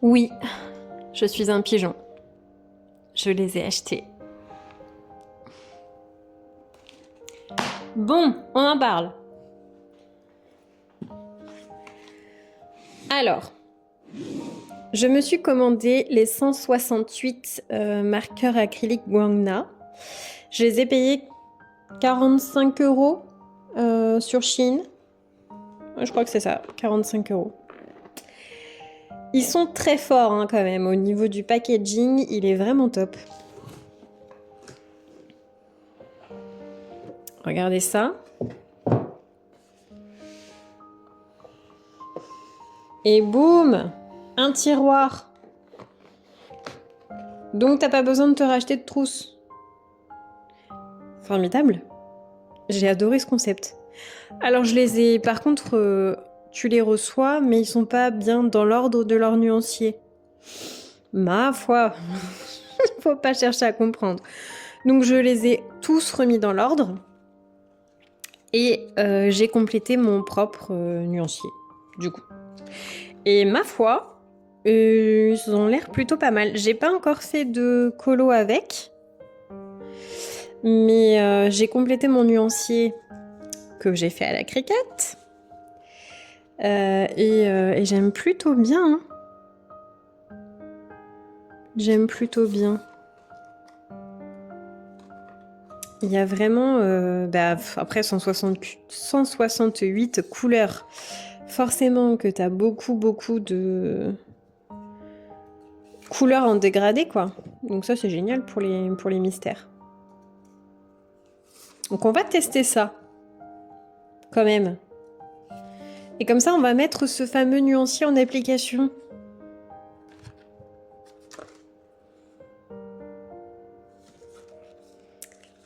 Oui, je suis un pigeon. Je les ai achetés. Bon, on en parle. Alors, je me suis commandé les 168 marqueurs acryliques Guangna. Je les ai payés 45 € sur Shein. Je crois que c'est ça, 45 €. Ils sont très forts hein, quand même. Au niveau du packaging, il est vraiment top. Regardez ça. Et boum, un tiroir. Donc t'as pas besoin de te racheter de trousse. Formidable. J'ai adoré ce concept. Alors je les ai, par contre, tu les reçois, mais ils sont pas bien dans l'ordre de leur nuancier. Ma foi, faut pas chercher à comprendre. Donc je les ai tous remis dans l'ordre et j'ai complété mon propre nuancier, du coup. Et ma foi, ils ont l'air plutôt pas mal. J'ai pas encore fait de colo avec, mais j'ai complété mon nuancier que j'ai fait à la Cricut. Et j'aime plutôt bien. Hein. J'aime plutôt bien. Il y a vraiment... après 168 couleurs. Forcément que tu as beaucoup de couleurs en dégradé, quoi. Donc ça, c'est génial pour les mystères. Donc on va tester ça. Quand même. Et comme ça, on va mettre ce fameux nuancier en application.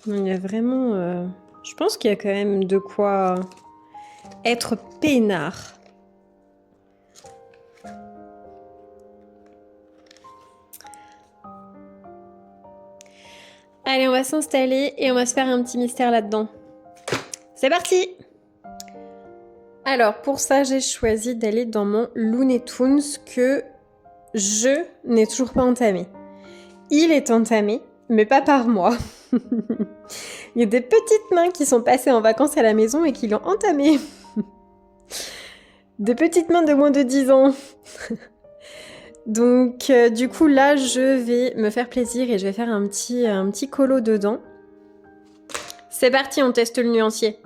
Il y a vraiment... Je pense qu'il y a quand même de quoi être peinard. Allez, on va s'installer et on va se faire un petit mystère là-dedans. C'est parti! Alors, pour ça, j'ai choisi d'aller dans mon Looney Tunes que je n'ai toujours pas entamé. Il est entamé, mais pas par moi. Il y a des petites mains qui sont passées en vacances à la maison et qui l'ont entamé. Des petites mains de moins de 10 ans. Donc, du coup, là, je vais me faire plaisir et je vais faire un petit colo dedans. C'est parti, on teste le nuancier.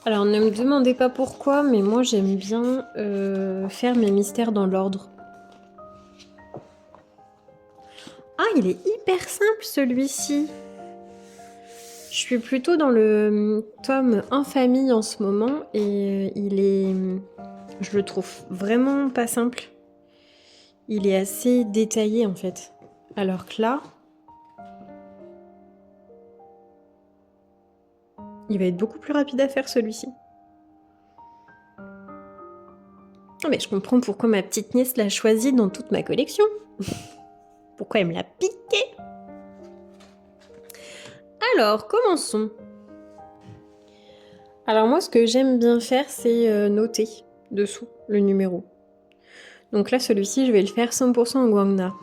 Alors, ne me demandez pas pourquoi, mais moi, j'aime bien faire mes mystères dans l'ordre. Ah, il est hyper simple, celui-ci. Je suis plutôt dans le tome Infamie en ce moment, et il est... Je le trouve vraiment pas simple. Il est assez détaillé, en fait. Alors que là... il va être beaucoup plus rapide à faire, celui-ci. Oh, mais je comprends pourquoi ma petite nièce l'a choisi dans toute ma collection. Pourquoi elle me l'a piqué. Alors, commençons. Alors moi, ce que j'aime bien faire, c'est noter dessous le numéro. Donc là, celui-ci, je vais le faire 100% en Guangna.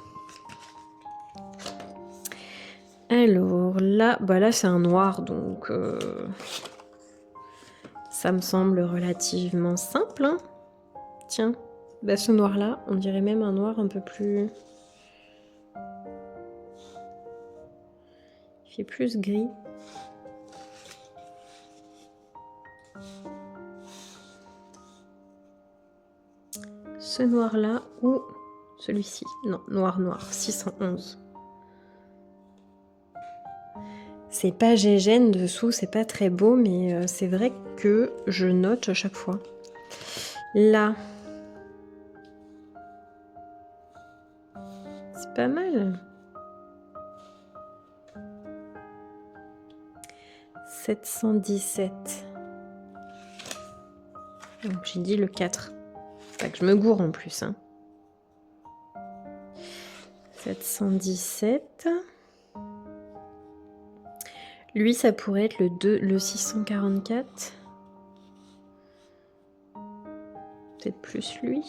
Alors là, là c'est un noir, donc ça me semble relativement simple. Hein. Tiens, ce noir-là, on dirait même un noir un peu plus... il fait plus gris. Ce noir-là ou celui-ci. Non, noir, 611. C'est pas gégène dessous, c'est pas très beau, mais c'est vrai que je note à chaque fois. Là, c'est pas mal. 717. Donc j'ai dit le 4. Faut pas que je me gourre en plus. Hein. 717. Lui, ça pourrait être le 644. Peut-être plus lui.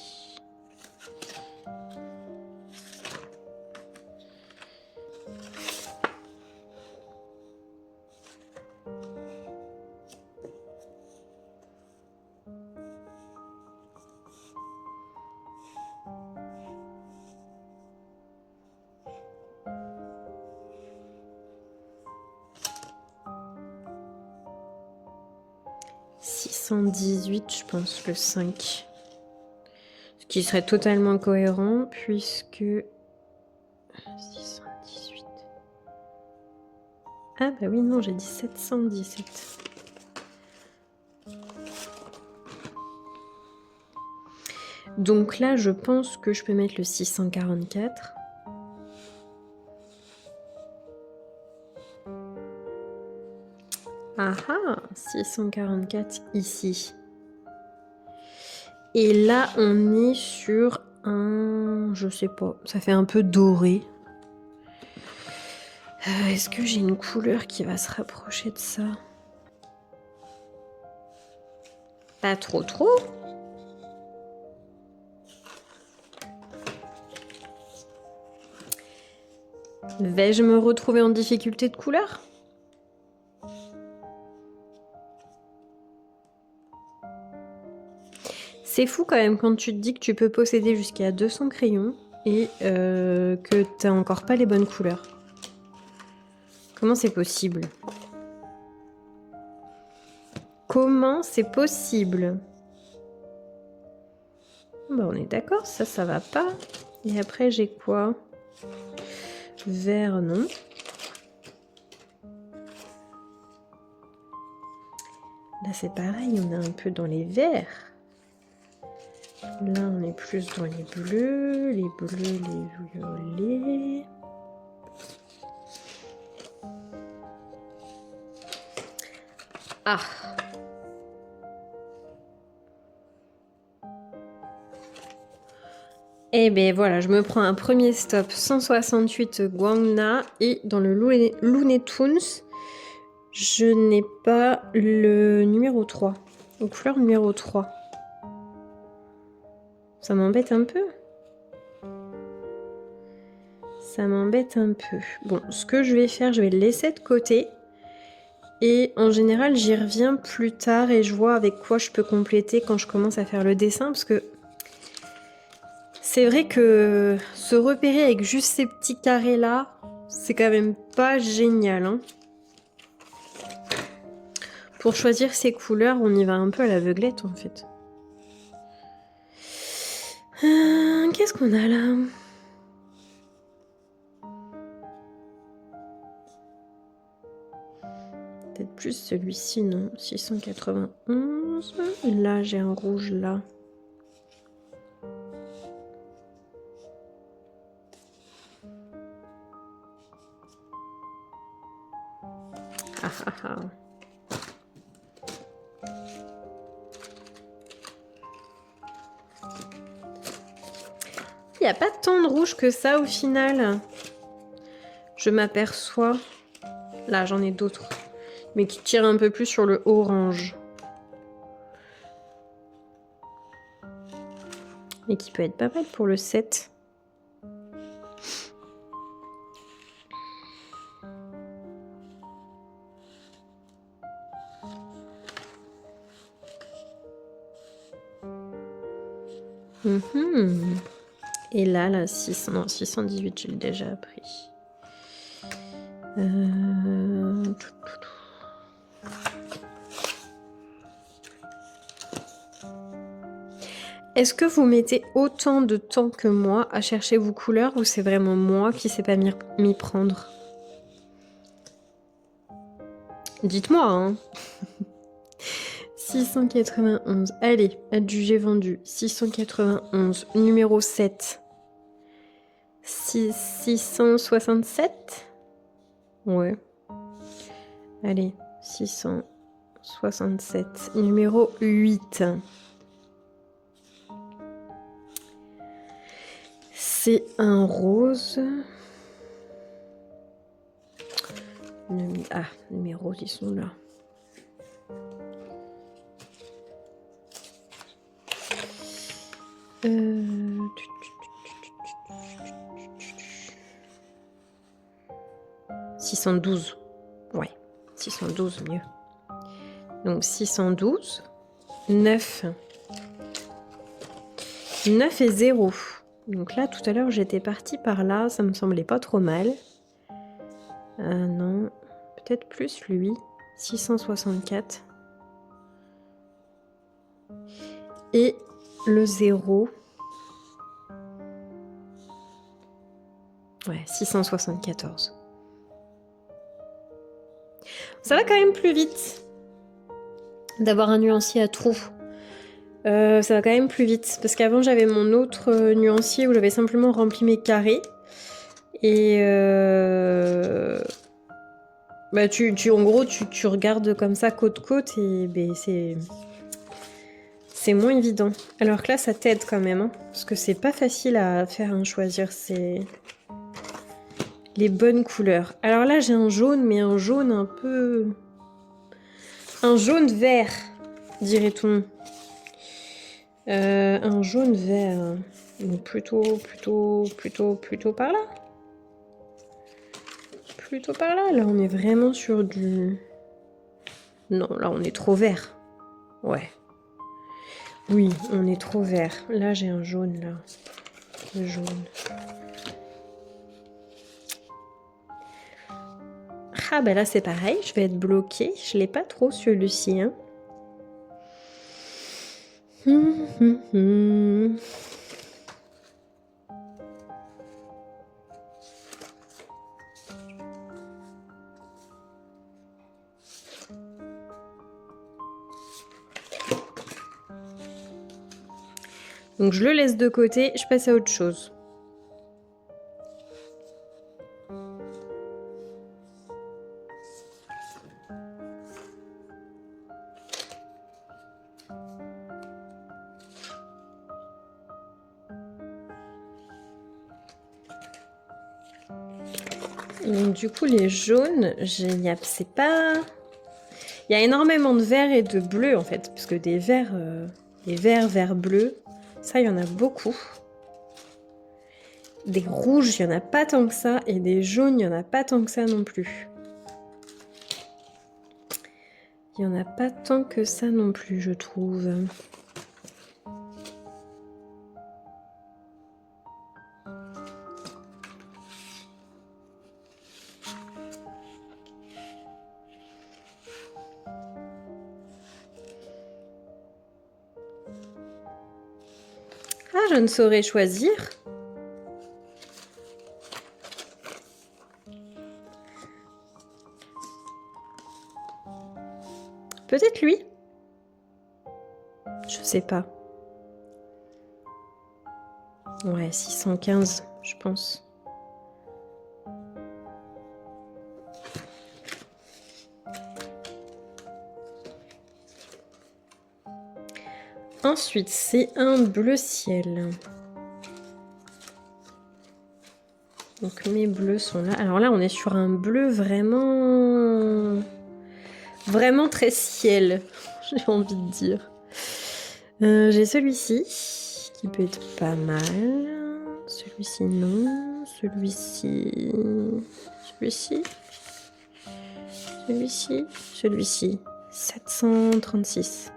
Je pense, le 5. Ce qui serait totalement cohérent, puisque... 618. Ah bah oui, non, j'ai dit 717. Donc là, je pense que je peux mettre le 644. Ah ah, 644 ici. Et là, on est sur un... Je sais pas, ça fait un peu doré. Est-ce que j'ai une couleur qui va se rapprocher de ça? Pas trop trop. Vais-je me retrouver en difficulté de couleur? C'est fou quand même quand tu te dis que tu peux posséder jusqu'à 200 crayons et que t'as encore pas les bonnes couleurs. Comment c'est possible? Comment c'est possible? Bah on est d'accord, ça va pas. Et après j'ai quoi? Vert, non. Là c'est pareil, on est un peu dans les verts. Là on est plus dans les bleus, les violets. Ah! Et ben voilà, je me prends un premier stop 168 Guangna et dans le Looney Tunes, je n'ai pas le numéro 3, aux couleurs numéro 3. Ça m'embête un peu. Ça m'embête un peu. Bon, ce que je vais faire, je vais le laisser de côté. Et en général, j'y reviens plus tard et je vois avec quoi je peux compléter quand je commence à faire le dessin. Parce que c'est vrai que se repérer avec juste ces petits carrés-là, c'est quand même pas génial. Hein. Pour choisir ces couleurs, on y va un peu à l'aveuglette en fait. Qu'est-ce qu'on a là? Peut-être plus celui-ci, non? 691. Là, j'ai un rouge là. Ah ah ah. Il n'y a pas tant de rouge que ça au final. Je m'aperçois. Là, j'en ai d'autres. Mais qui tirent un peu plus sur le orange. Et qui peut être pas mal pour le 7. Et là 618, je l'ai déjà appris. Est-ce que vous mettez autant de temps que moi à chercher vos couleurs ou c'est vraiment moi qui ne sais pas m'y prendre? Dites-moi, hein. 691. Allez, adjugé vendu. 691. Numéro 7. 667. Ouais. Allez, 667. Numéro 8. C'est un rose. Ah, mes roses, ils sont là. Euh... 612. Ouais, 612 mieux. Donc 612, 9. 9 et 0. Donc là, tout à l'heure, j'étais partie par là, ça me semblait pas trop mal. Non, peut-être plus lui. 664. Et le 0. Ouais, 674. Ça va quand même plus vite d'avoir un nuancier à trous. Ça va quand même plus vite. Parce qu'avant, j'avais mon autre nuancier où j'avais simplement rempli mes carrés. Et bah, en gros, tu regardes comme ça côte-côte et bah, c'est moins évident. Alors que là, ça t'aide quand même. Hein, parce que c'est pas facile à faire, hein, choisir les bonnes couleurs. Alors là, j'ai un jaune, mais un jaune un peu... Un jaune vert, dirait-on. Un jaune vert. Donc plutôt par là. Plutôt par là. Là, on est vraiment sur du... Non, là, on est trop vert. Ouais. Oui, on est trop vert. Là, j'ai un jaune, là. Le jaune. Ah, bah là, c'est pareil. Je vais être bloquée. Je l'ai pas trop, celui-ci, hein. Donc je le laisse de côté, je passe à autre chose. Donc du coup les jaunes, c'est pas... Il y a énormément de vert et de bleu en fait, parce que des verts, vert, bleu, ça il y en a beaucoup. Des rouges, il n'y en a pas tant que ça, et des jaunes, il n'y en a pas tant que ça non plus. Il n'y en a pas tant que ça non plus, je trouve. Ah, je ne saurais choisir. Peut-être lui. Je sais pas. Ouais, 615, je pense. Ensuite, c'est un bleu ciel. Donc mes bleus sont là. Alors là, on est sur un bleu vraiment... Vraiment très ciel, j'ai envie de dire. J'ai celui-ci, qui peut être pas mal. Celui-ci, non. Celui-ci... Celui-ci. Celui-ci. Celui-ci. 736.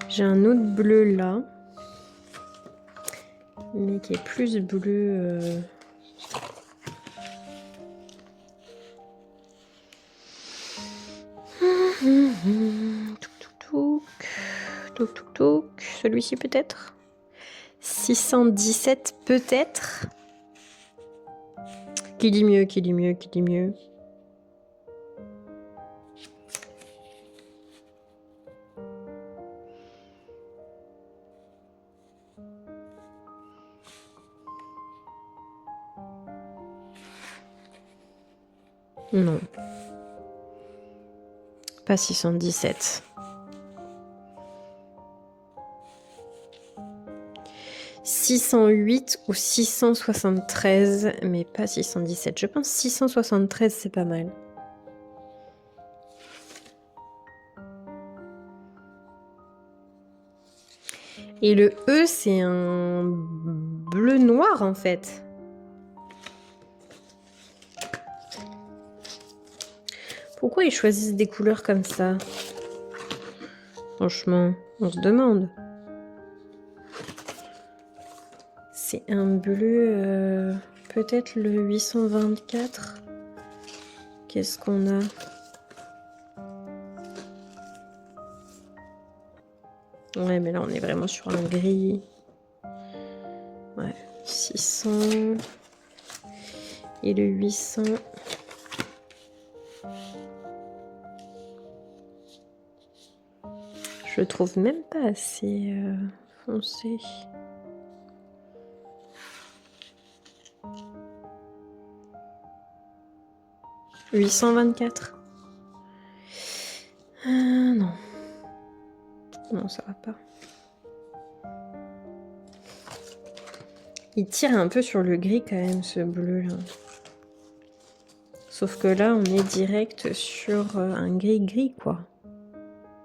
J'ai un autre bleu là. Mais qui est plus bleu... Touk. Celui-ci peut-être 617 peut-être. Qui dit mieux? Non. Pas 617. 608 ou 673, mais pas 617. Je pense 673, c'est pas mal. Et le E, c'est un bleu noir en fait. Pourquoi ils choisissent des couleurs comme ça? Franchement, on se demande. C'est un bleu, peut-être le 824. Qu'est-ce qu'on a? Ouais, mais là, on est vraiment sur un gris. Ouais, 600. Et le 800. Je le trouve même pas assez foncé. « 824. Non. Non, ça va pas. Il tire un peu sur le gris quand même, ce bleu-là. Sauf que là, on est direct sur un gris-gris, quoi.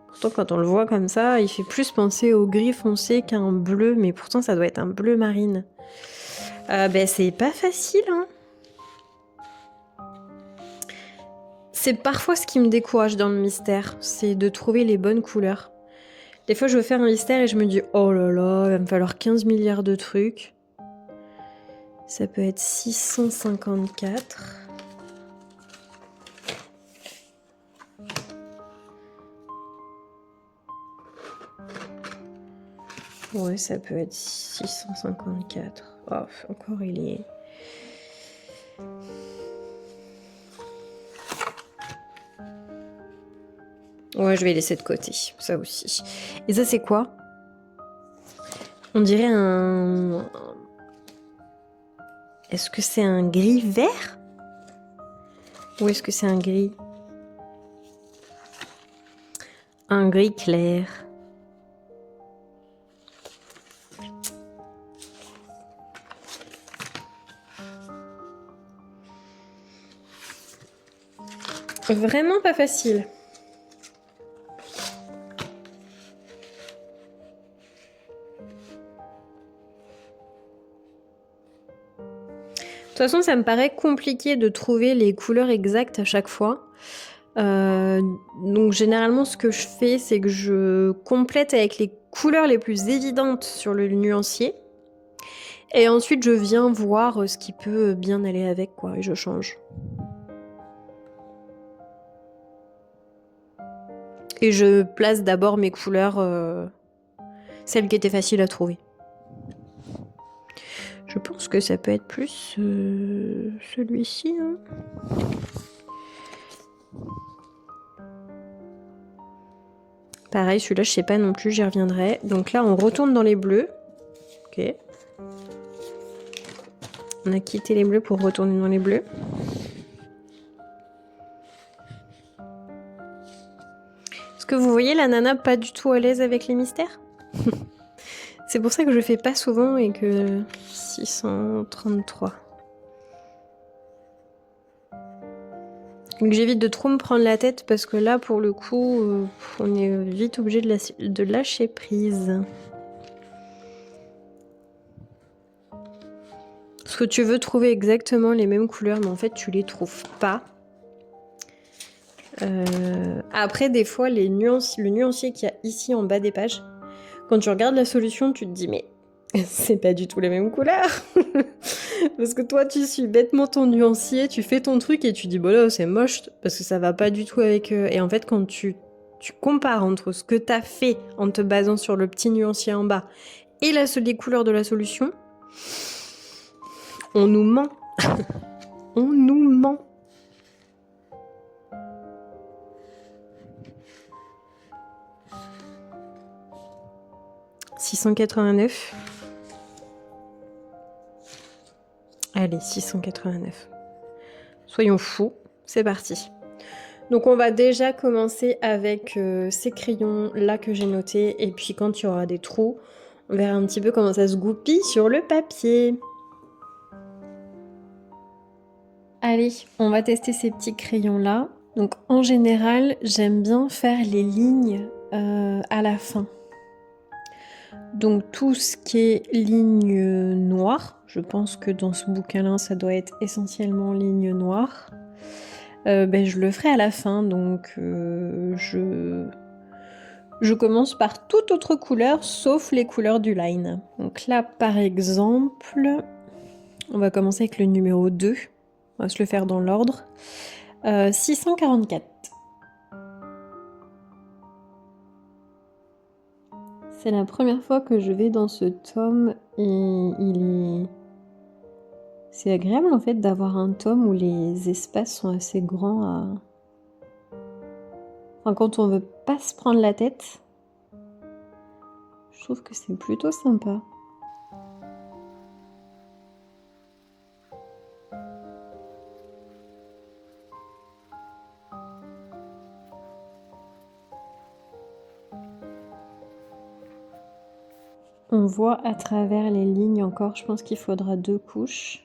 Pourtant, quand on le voit comme ça, il fait plus penser au gris foncé qu'un bleu, mais pourtant, ça doit être un bleu marine. Ben, c'est pas facile, hein. C'est parfois ce qui me décourage dans le mystère, c'est de trouver les bonnes couleurs. Des fois, je veux faire un mystère et je me dis « Oh là là, il va me falloir 15 milliards de trucs. » Ça peut être 654. Ouais, ça peut être 654. Oh, encore, il est... Ouais, je vais laisser de côté, ça aussi. Et ça, c'est quoi? On dirait un... Est-ce que c'est un gris vert? Ou est-ce que c'est un gris? Un gris clair. Vraiment pas facile. De toute façon, ça me paraît compliqué de trouver les couleurs exactes à chaque fois. Donc généralement, ce que je fais, c'est que je complète avec les couleurs les plus évidentes sur le nuancier. Et ensuite, je viens voir ce qui peut bien aller avec, quoi, et je change. Et je place d'abord mes couleurs, celles qui étaient faciles à trouver. Je pense que ça peut être plus celui-ci. Hein. Pareil, celui-là, je sais pas non plus, j'y reviendrai. Donc là, on retourne dans les bleus. Ok. On a quitté les bleus pour retourner dans les bleus. Est-ce que vous voyez la nana pas du tout à l'aise avec les mystères? C'est pour ça que je fais pas souvent et que 633. Donc j'évite de trop me prendre la tête parce que là, pour le coup, on est vite obligé de lâcher prise. Parce que tu veux trouver exactement les mêmes couleurs, mais en fait, tu les trouves pas. Après, des fois, le nuancier qu'il y a ici en bas des pages, quand tu regardes la solution, tu te dis, mais c'est pas du tout les mêmes couleurs. Parce que toi, tu suis bêtement ton nuancier, tu fais ton truc et tu dis, bon là, c'est moche, parce que ça va pas du tout avec... Et en fait, quand tu compares entre ce que t'as fait en te basant sur le petit nuancier en bas et les couleurs de la solution, on nous ment. On nous ment. « 689. Allez, 689. Soyons fous, c'est parti. Donc on va déjà commencer avec ces crayons-là que j'ai notés. Et puis quand il y aura des trous, on verra un petit peu comment ça se goupille sur le papier. Allez, on va tester ces petits crayons-là. Donc en général, j'aime bien faire les lignes à la fin. Donc tout ce qui est ligne noire, je pense que dans ce bouquin-là, ça doit être essentiellement ligne noire. Je le ferai à la fin, donc je commence par toute autre couleur, sauf les couleurs du line. Donc là, par exemple, on va commencer avec le numéro 2. On va se le faire dans l'ordre. 644. C'est la première fois que je vais dans ce tome et c'est agréable en fait d'avoir un tome où les espaces sont assez grands Enfin, quand on veut pas se prendre la tête, je trouve que c'est plutôt sympa. On voit à travers les lignes encore, je pense qu'il faudra 2 couches.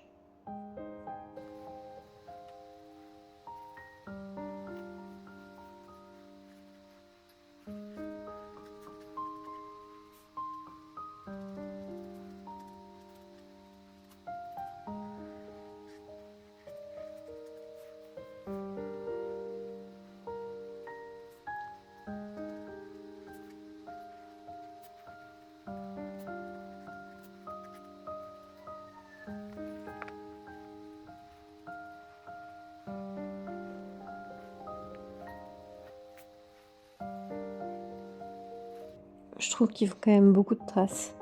Je trouve qu'il faut quand même beaucoup de traces.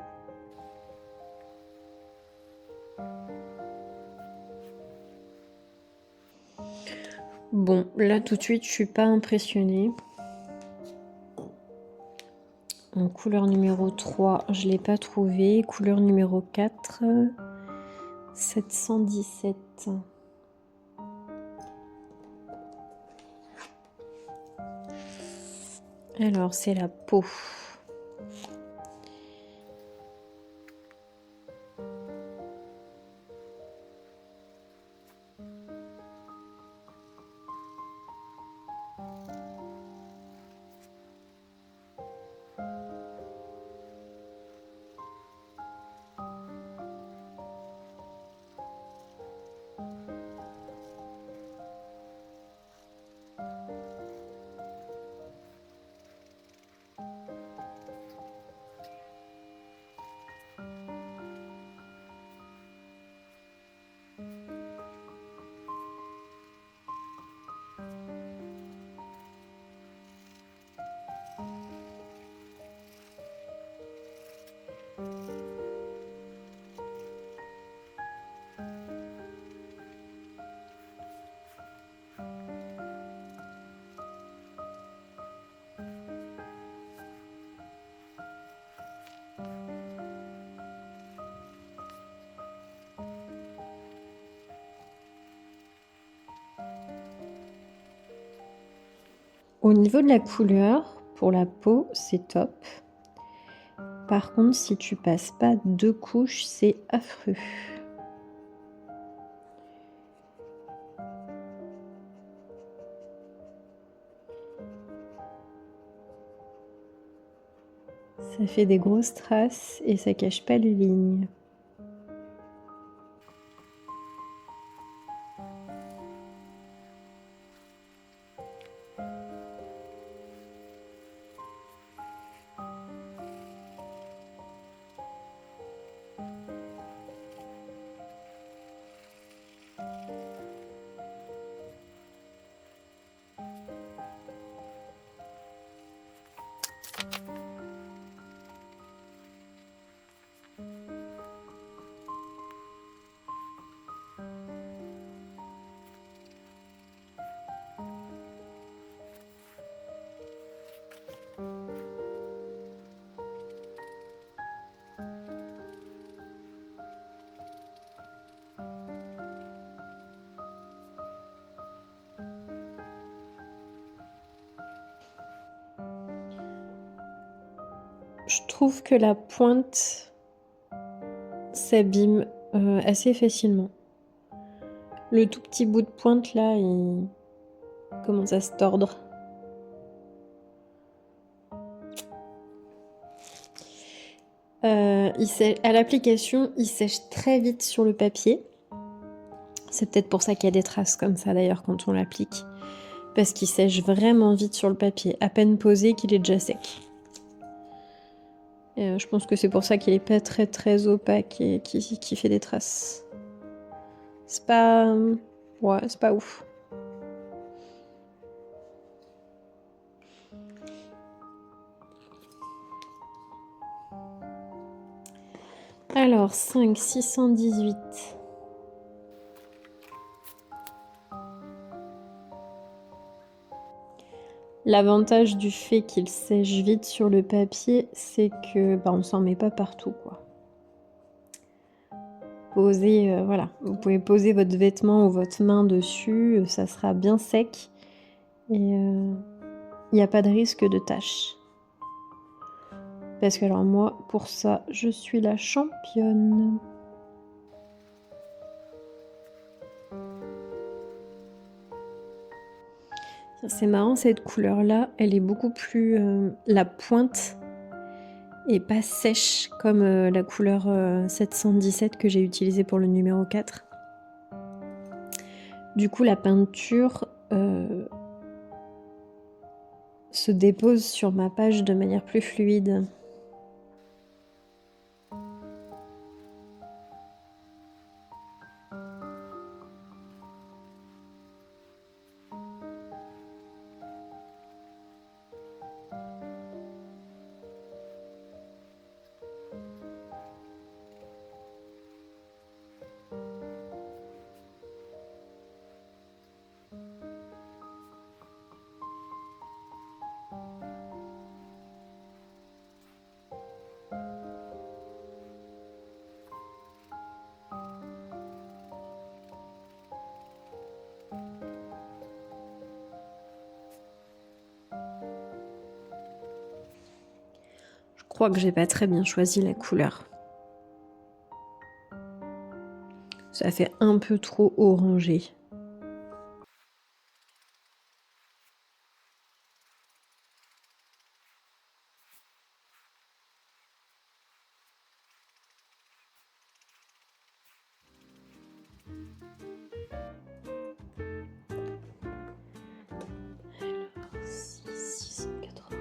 Bon, là tout de suite, je suis pas impressionnée. En couleur numéro 3, je l'ai pas trouvé. Couleur numéro 4, 717. Alors, c'est la peau. Au niveau de la couleur, pour la peau, c'est top. Par contre, si tu passes pas 2 couches, c'est affreux. Ça fait des grosses traces et ça cache pas les lignes. Je trouve que la pointe s'abîme assez facilement. Le tout petit bout de pointe là, il commence à se tordre. À l'application, il sèche très vite sur le papier. C'est peut-être pour ça qu'il y a des traces comme ça d'ailleurs quand on l'applique. Parce qu'il sèche vraiment vite sur le papier. À peine posé qu'il est déjà sec. Et je pense que c'est pour ça qu'il est pas très très opaque et qui fait des traces. C'est pas... Ouais, c'est pas ouf. Alors, 5, 618. L'avantage du fait qu'il sèche vite sur le papier, c'est que on s'en met pas partout, quoi. Posez, voilà, vous pouvez poser votre vêtement ou votre main dessus, ça sera bien sec et il n'y a pas de risque de tache. Parce que alors moi, pour ça, je suis la championne. C'est marrant, cette couleur-là, elle est beaucoup plus... la pointe est pas sèche comme la couleur 717 que j'ai utilisée pour le numéro 4. Du coup, la peinture se dépose sur ma page de manière plus fluide. Je crois que j'ai pas très bien choisi la couleur. Ça fait un peu trop orangé. Alors, 680.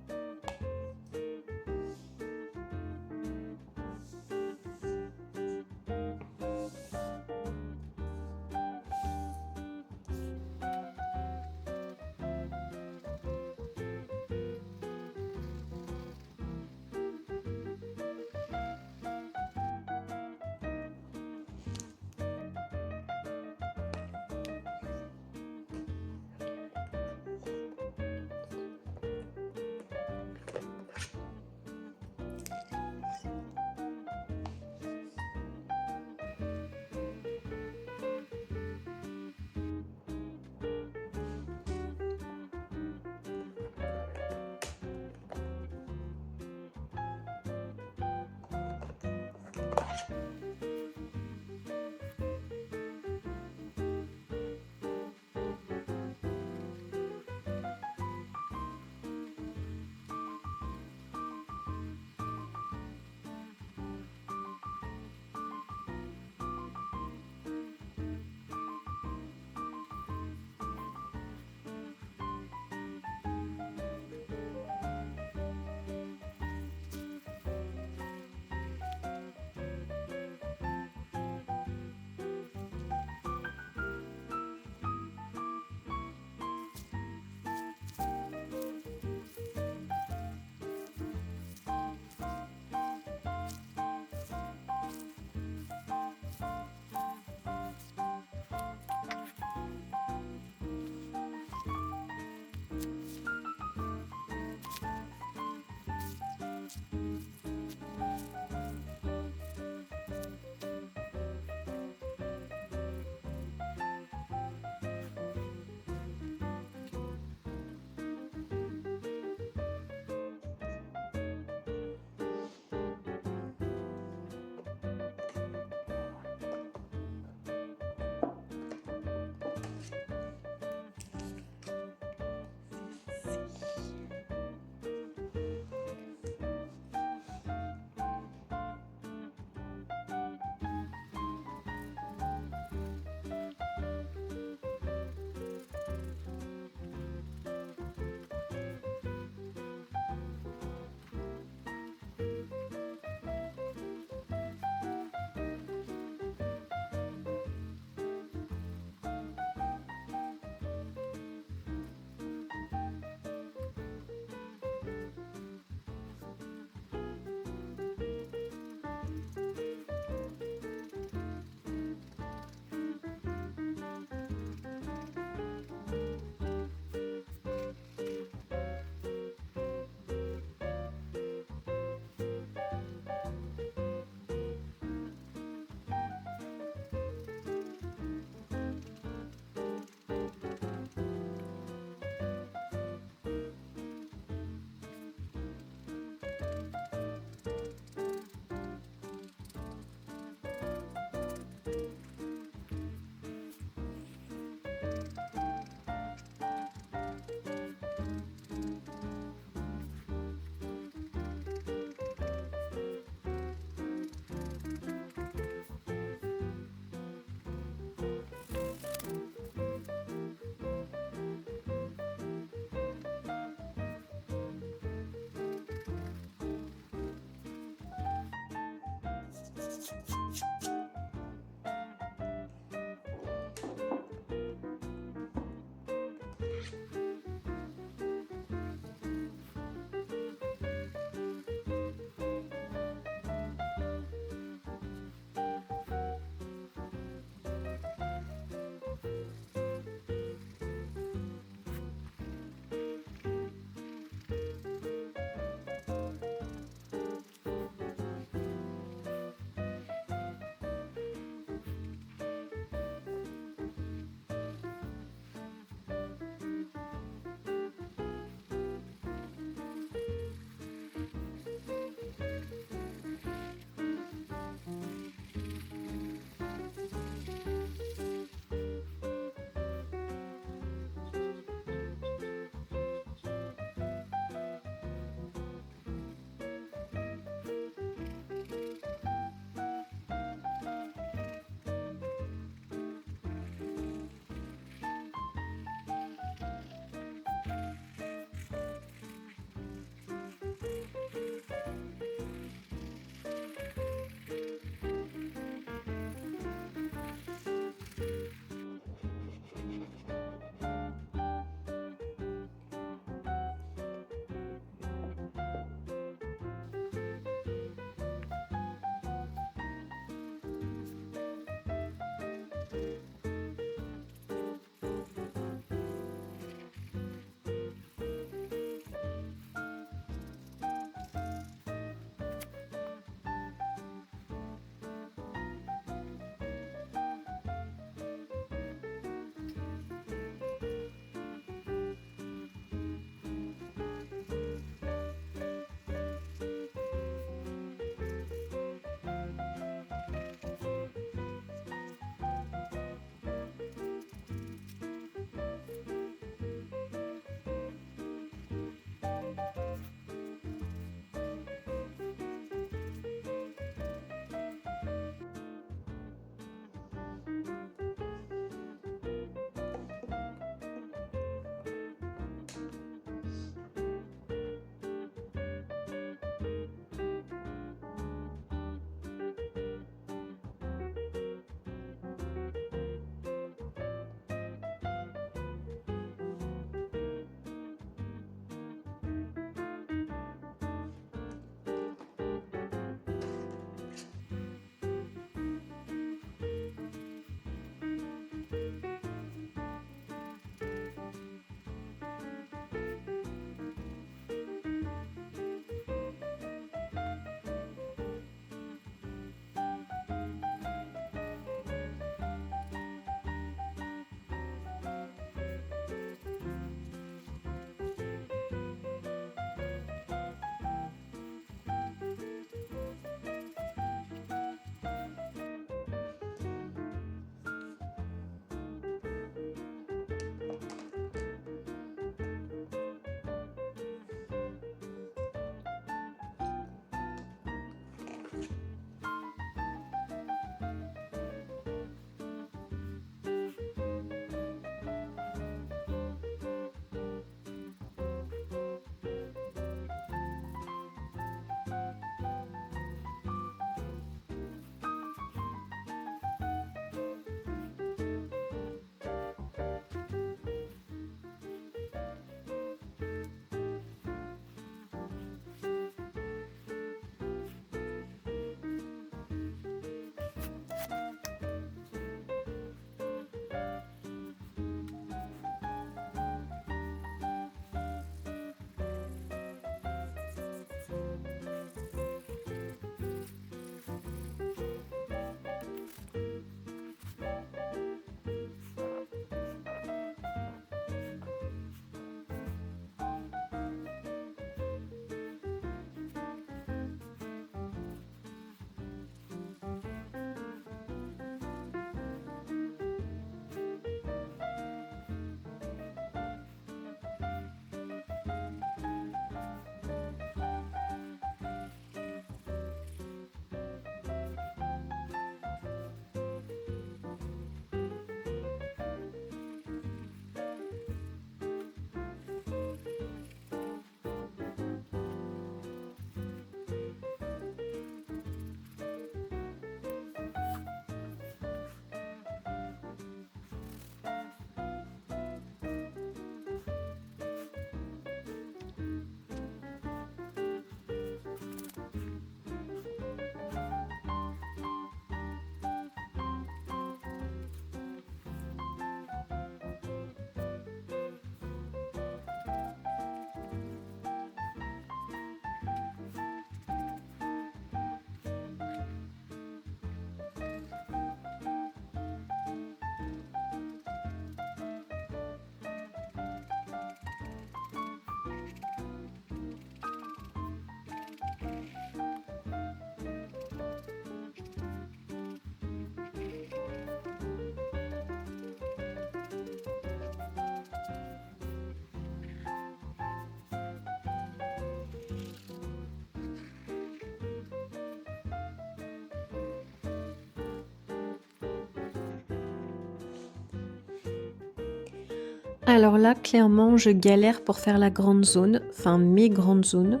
Alors là, clairement, je galère pour faire la grande zone, enfin mes grandes zones,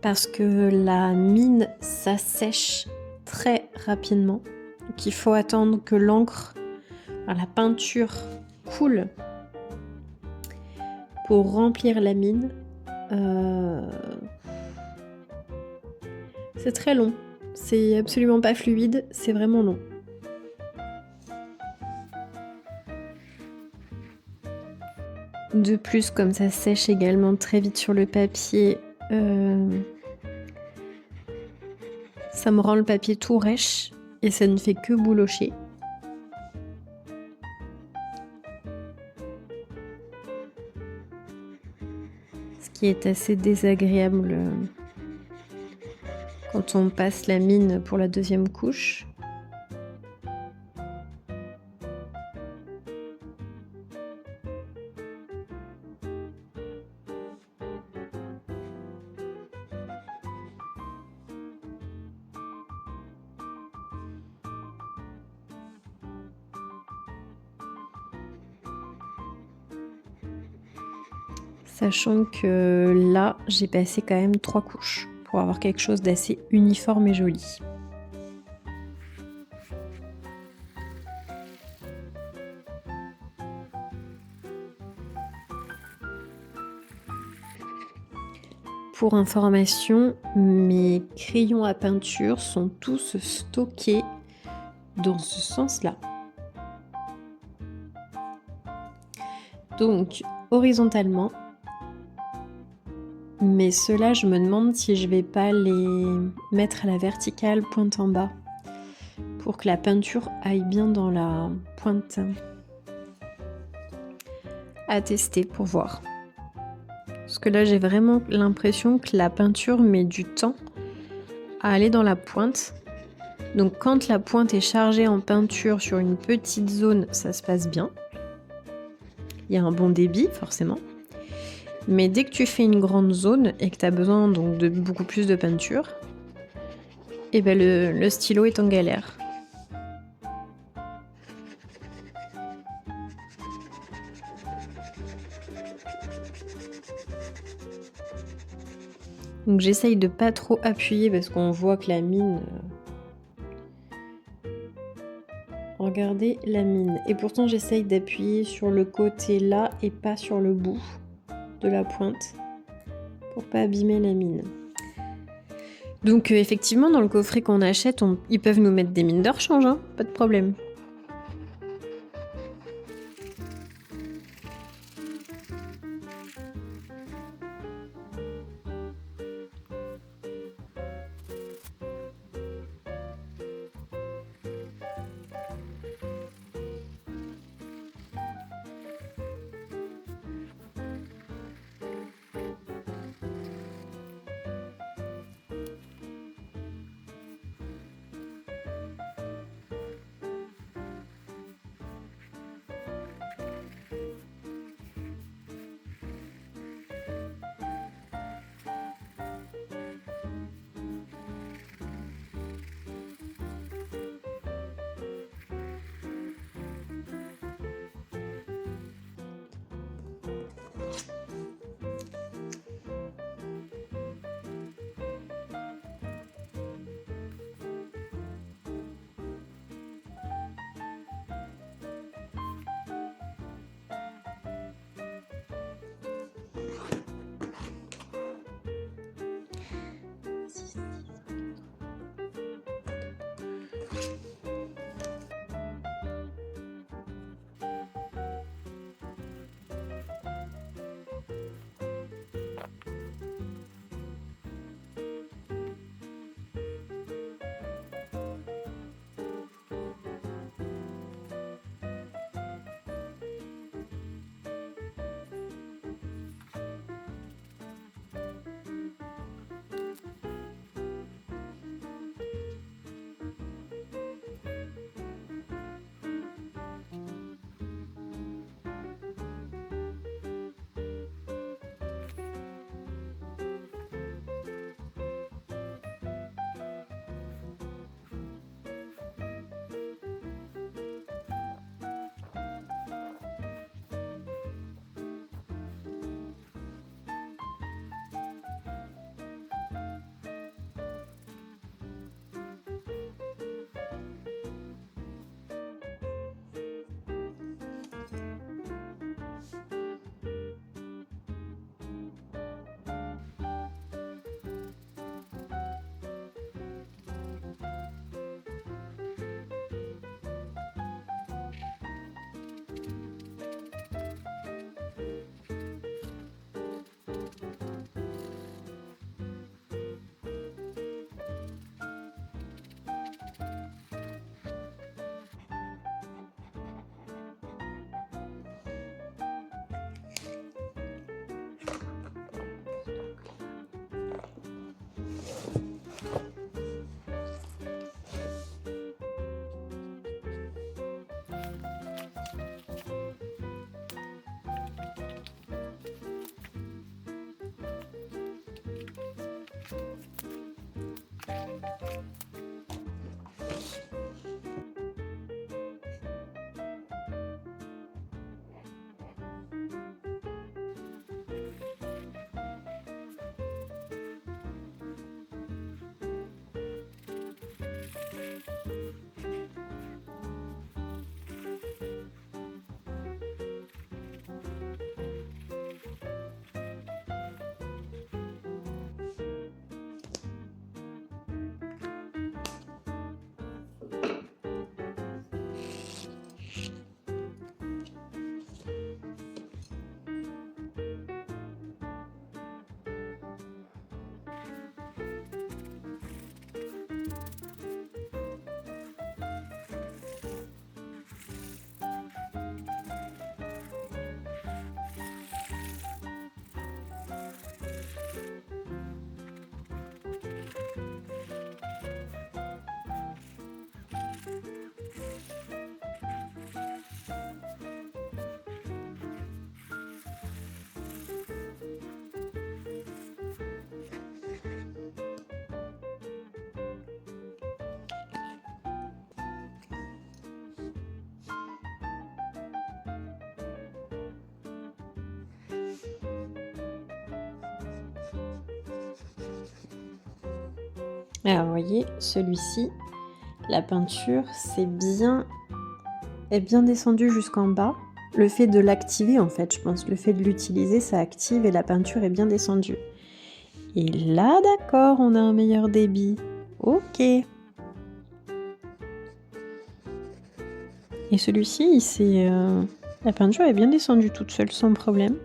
parce que la mine s'assèche très rapidement. Donc il faut attendre que l'encre, enfin, la peinture coule pour remplir la mine. C'est très long, c'est absolument pas fluide, c'est vraiment long. De plus, comme ça sèche également très vite sur le papier, ça me rend le papier tout rêche et ça ne fait que boulocher. Ce qui est assez désagréable quand on passe la mine pour la deuxième couche. Sachant que là, j'ai passé quand même 3 couches pour avoir quelque chose d'assez uniforme et joli. Pour information, mes crayons à peinture sont tous stockés dans ce sens-là. Donc, horizontalement. Mais ceux-là, je me demande si je vais pas les mettre à la verticale, pointe en bas, pour que la peinture aille bien dans la pointe. À tester pour voir. Parce que là, j'ai vraiment l'impression que la peinture met du temps à aller dans la pointe. Donc quand la pointe est chargée en peinture sur une petite zone, ça se passe bien. Il y a un bon débit, forcément. Mais dès que tu fais une grande zone et que tu as besoin donc de beaucoup plus de peinture, et ben le stylo est en galère. Donc j'essaye de pas trop appuyer parce qu'on voit que la mine... Regardez la mine. Et pourtant j'essaye d'appuyer sur le côté là et pas sur le bout de la pointe pour pas abîmer la mine. Donc effectivement dans le coffret qu'on achète, ils peuvent nous mettre des mines de rechange, hein, pas de problème. Alors, vous voyez, celui-ci, la peinture, est bien descendue jusqu'en bas. Le fait de l'activer, en fait, je pense, le fait de l'utiliser, ça active et la peinture est bien descendue. Et là, d'accord, on a un meilleur débit. Ok. Et celui-ci, la peinture est bien descendue toute seule, sans problème.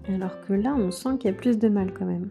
Alors que là, on sent qu'il y a plus de mal quand même.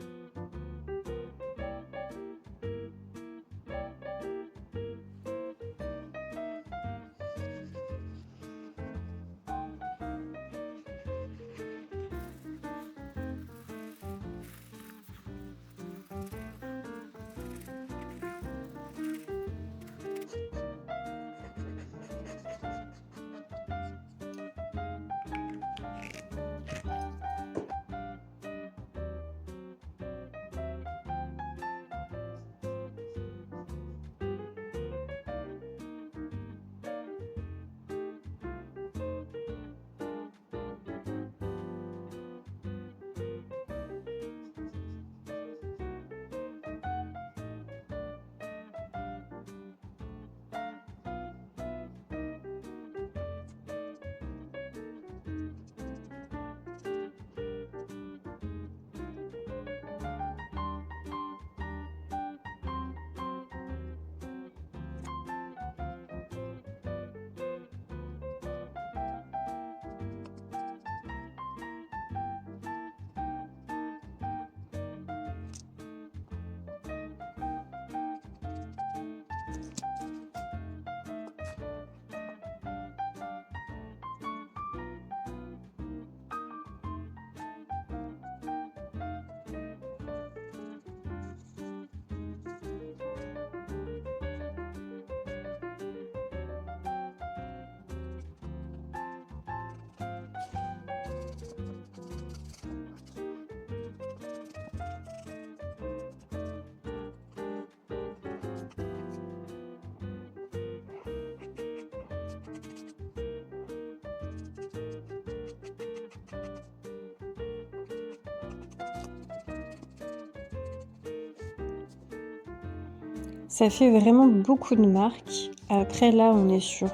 Ça fait vraiment beaucoup de marques. Après là, on est sur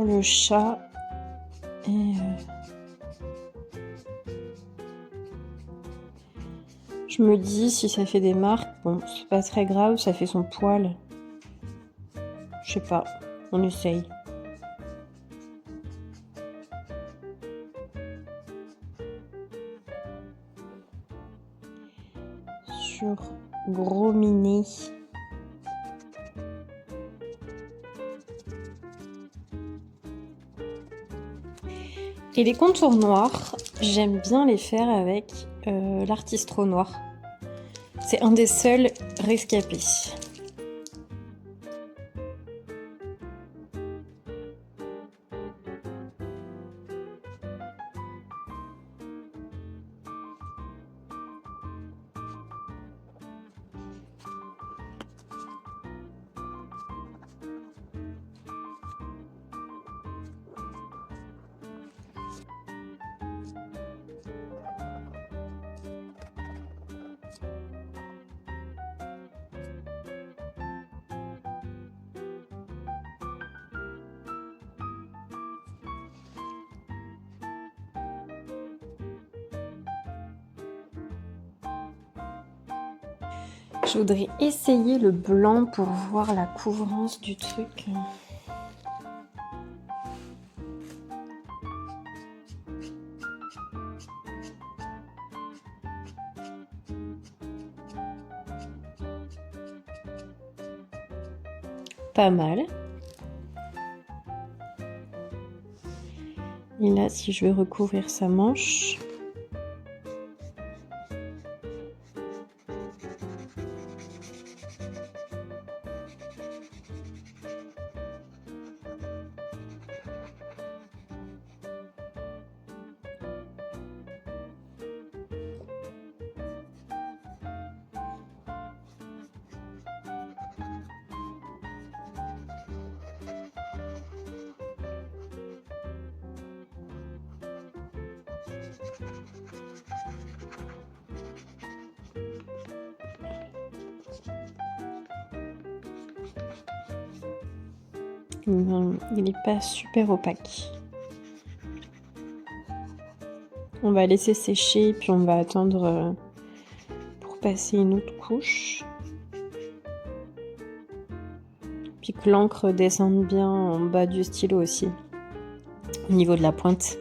le chat. Et je me dis, si ça fait des marques, bon, c'est pas très grave, ça fait son poil. Je sais pas, on essaye. Sur gros miné. Et les contours noirs, j'aime bien les faire avec l'artistro noir. C'est un des seuls rescapés. Je voudrais essayer le blanc pour voir la couvrance du truc. Pas mal. Et là, si je veux recouvrir sa manche... il n'est pas super opaque. On va laisser sécher, puis on va attendre pour passer une autre couche. Puis que l'encre descende bien en bas du stylo aussi, au niveau de la pointe.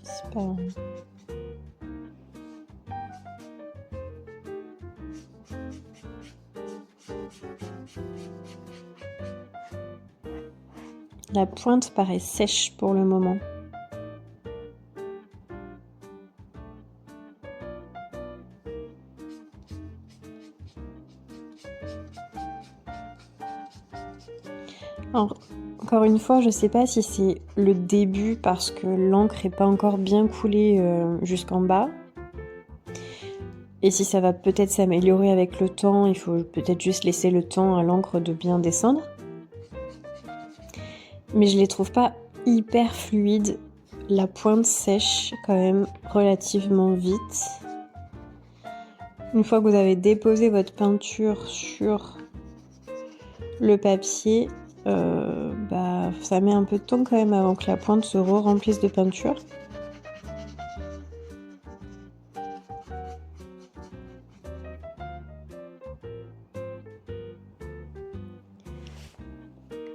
C'est pas... La pointe paraît sèche pour le moment. Alors, encore une fois, je ne sais pas si c'est le début parce que l'encre n'est pas encore bien coulée jusqu'en bas. Et si ça va peut-être s'améliorer avec le temps, il faut peut-être juste laisser le temps à l'encre de bien descendre. Mais je les trouve pas hyper fluides. La pointe sèche quand même relativement vite. Une fois que vous avez déposé votre peinture sur le papier, ça met un peu de temps quand même avant que la pointe se remplisse de peinture.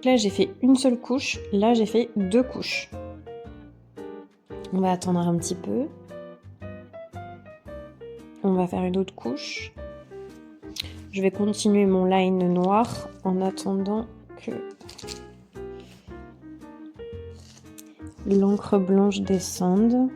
Là j'ai fait une seule couche, là j'ai fait 2 couches. On va attendre un petit peu. On va faire une autre couche. Je vais continuer mon line noir en attendant que l'encre blanche descende.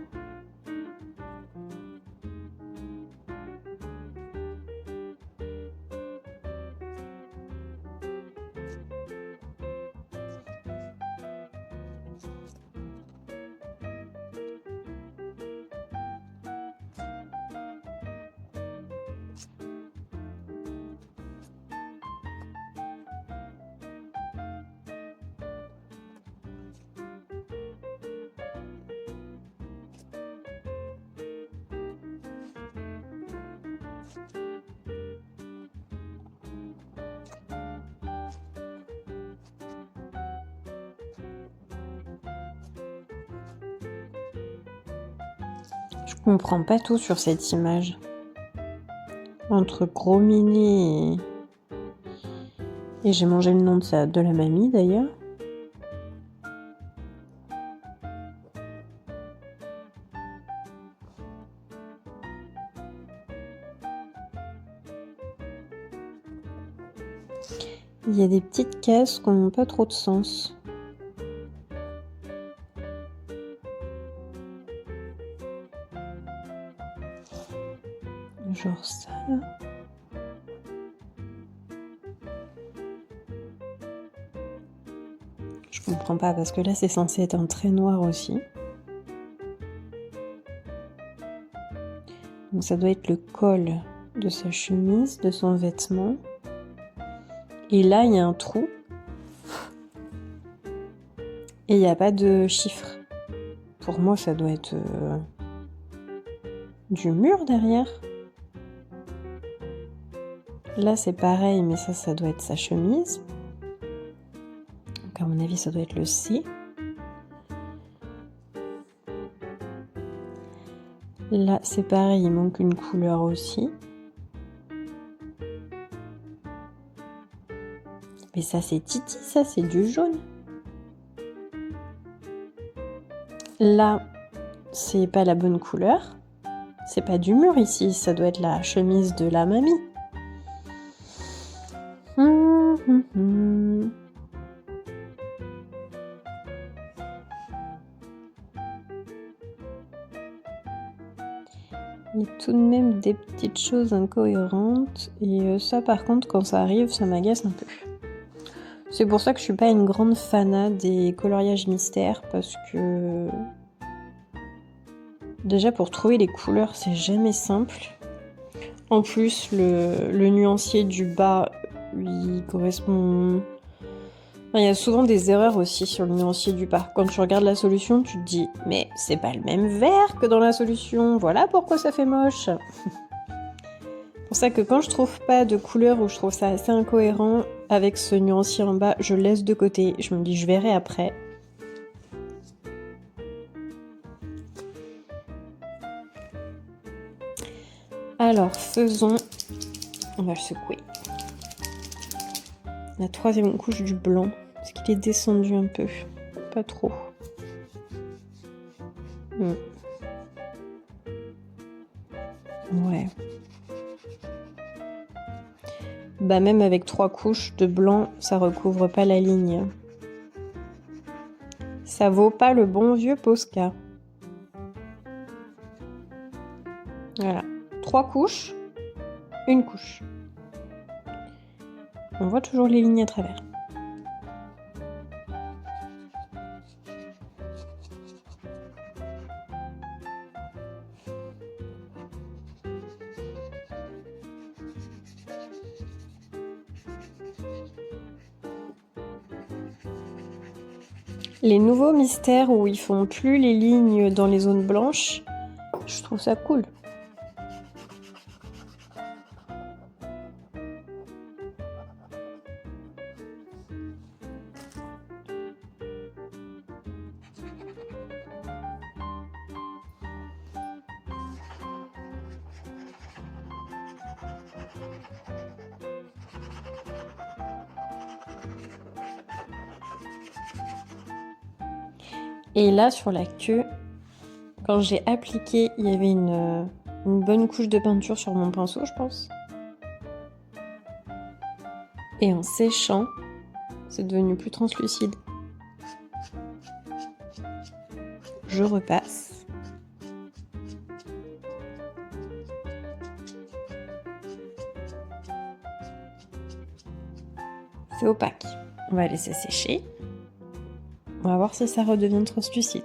Je comprends pas tout sur cette image. Entre gros mini et j'ai mangé le nom de la mamie d'ailleurs. Il y a des petites cases qui n'ont pas trop de sens. Genre ça là. Je comprends pas parce que là c'est censé être un trait noir aussi. Donc ça doit être le col de sa chemise, de son vêtement. Et là il y a un trou. Et il n'y a pas de chiffre. Pour moi ça doit être du mur derrière. Là c'est pareil, mais ça doit être sa chemise. Donc à mon avis ça doit être le C. Là c'est pareil, il manque une couleur aussi. Mais ça c'est Titi, ça c'est du jaune. Là c'est pas la bonne couleur. C'est pas du mur ici, ça doit être la chemise de la mamie. Il y a tout de même des petites choses incohérentes et ça par contre quand ça arrive ça m'agace un peu. C'est pour ça que je suis pas une grande fanat des coloriages mystères parce que déjà pour trouver les couleurs c'est jamais simple. En plus le nuancier du bas lui correspond... Enfin, il y a souvent des erreurs aussi sur le nuancier du bas. Quand tu regardes la solution, tu te dis « Mais c'est pas le même vert que dans la solution, voilà pourquoi ça fait moche !» pour ça que quand je trouve pas de couleur ou je trouve ça assez incohérent avec ce nuancier en bas, je laisse de côté. Je me dis je verrai après. Alors faisons, on va le secouer, la troisième couche du blanc, parce qu'il est descendu un peu, pas trop. Ouais. Bah même avec 3 couches de blanc, ça recouvre pas la ligne. Ça vaut pas le bon vieux Posca. Voilà. 3 couches, une couche. On voit toujours les lignes à travers. Les nouveaux mystères où ils font plus les lignes dans les zones blanches, je trouve ça cool. Et là, sur la queue, quand j'ai appliqué, il y avait une bonne couche de peinture sur mon pinceau, je pense. Et en séchant, c'est devenu plus translucide. Je repasse. C'est opaque. On va laisser sécher. On va voir si ça redevient translucide.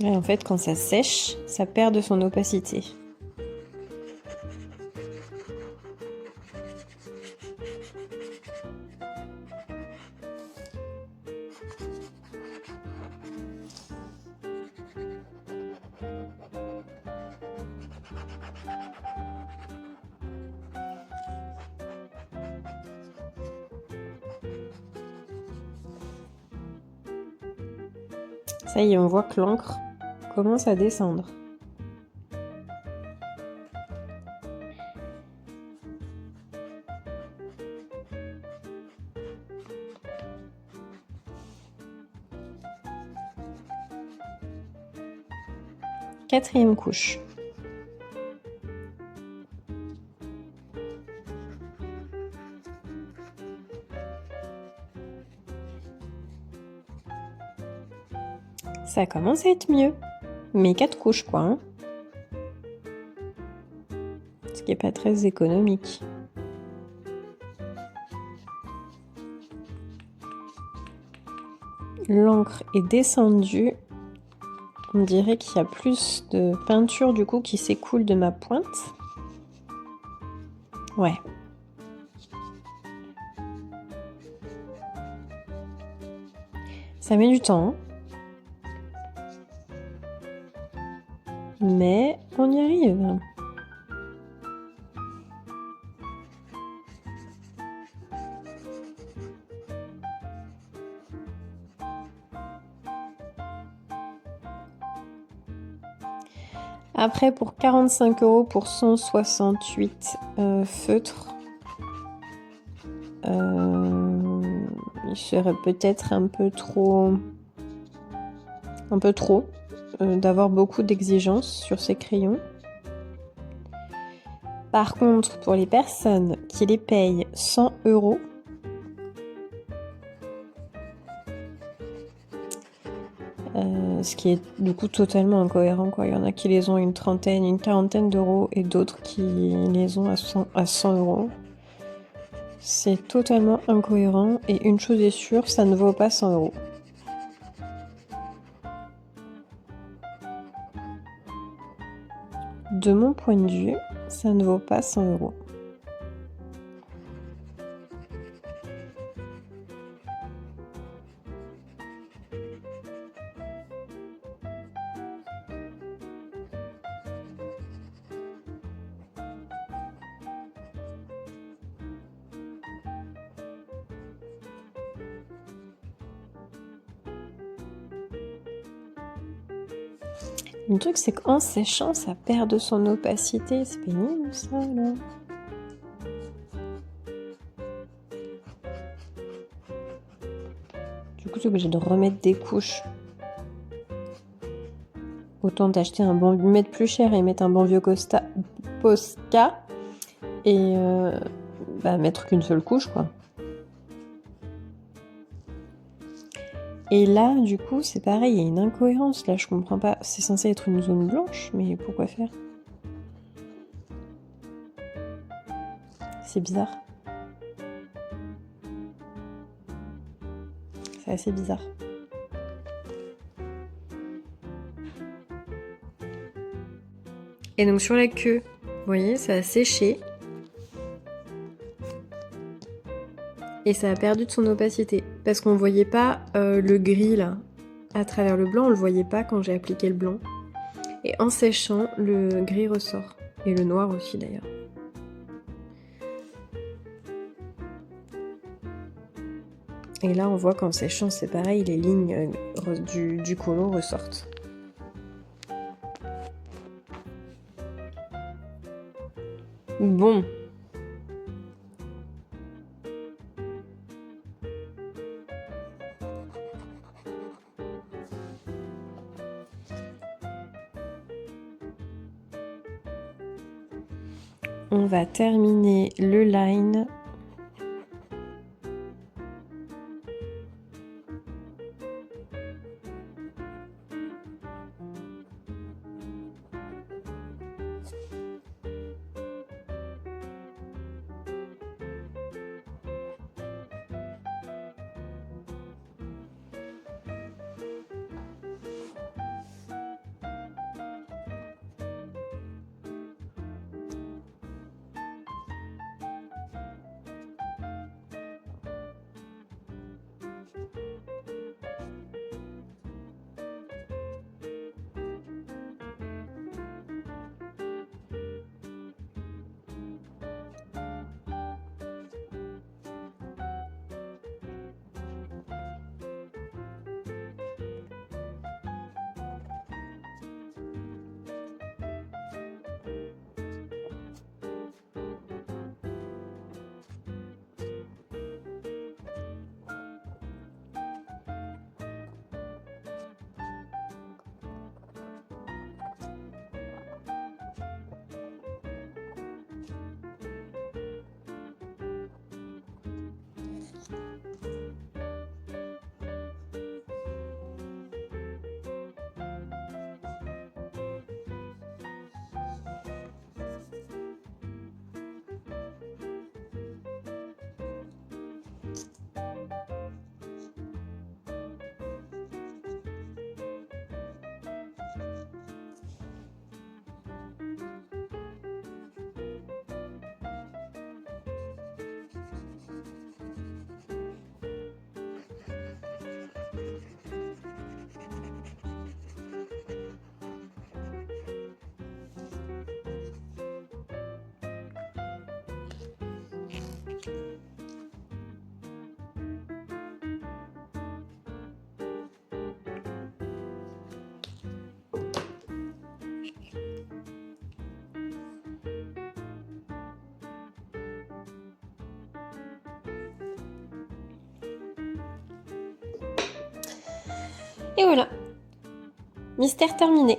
Et en fait, quand ça sèche, ça perd de son opacité. Ça y est, on voit que l'encre commence à descendre. Quatrième couche. Ça commence à être mieux. Mais 4 couches quoi. Hein. Ce qui n'est pas très économique. L'encre est descendue. On dirait qu'il y a plus de peinture du coup qui s'écoule de ma pointe. Ouais. Ça met du temps. Mais on y arrive. Après, pour 45 € pour 168 feutres, il serait peut-être un peu trop d'avoir beaucoup d'exigences sur ces crayons. Par contre, pour les personnes qui les payent 100 €, ce qui est du coup totalement incohérent, quoi. Il y en a qui les ont une trentaine, une quarantaine d'euros et d'autres qui les ont à 100 €. C'est totalement incohérent et une chose est sûre, ça ne vaut pas 100 €. De mon point de vue, ça ne vaut pas 100 €. Le truc, c'est qu'en séchant, ça perd de son opacité. C'est pénible, ça, là. Du coup, tu es obligé de remettre des couches. Autant t'acheter un bon... mettre plus cher et mettre un bon vieux Posca et mettre qu'une seule couche, quoi. Et là, du coup, c'est pareil, il y a une incohérence, là, je comprends pas. C'est censé être une zone blanche, mais pourquoi faire? C'est bizarre. C'est assez bizarre. Et donc sur la queue, vous voyez, ça a séché. Et ça a perdu de son opacité. Parce qu'on ne voyait pas le gris là, à travers le blanc, on le voyait pas quand j'ai appliqué le blanc. Et en séchant, le gris ressort. Et le noir aussi d'ailleurs. Et là on voit qu'en séchant c'est pareil, les lignes du colo ressortent. Bon. On va terminer le line. Et voilà, mystère terminé.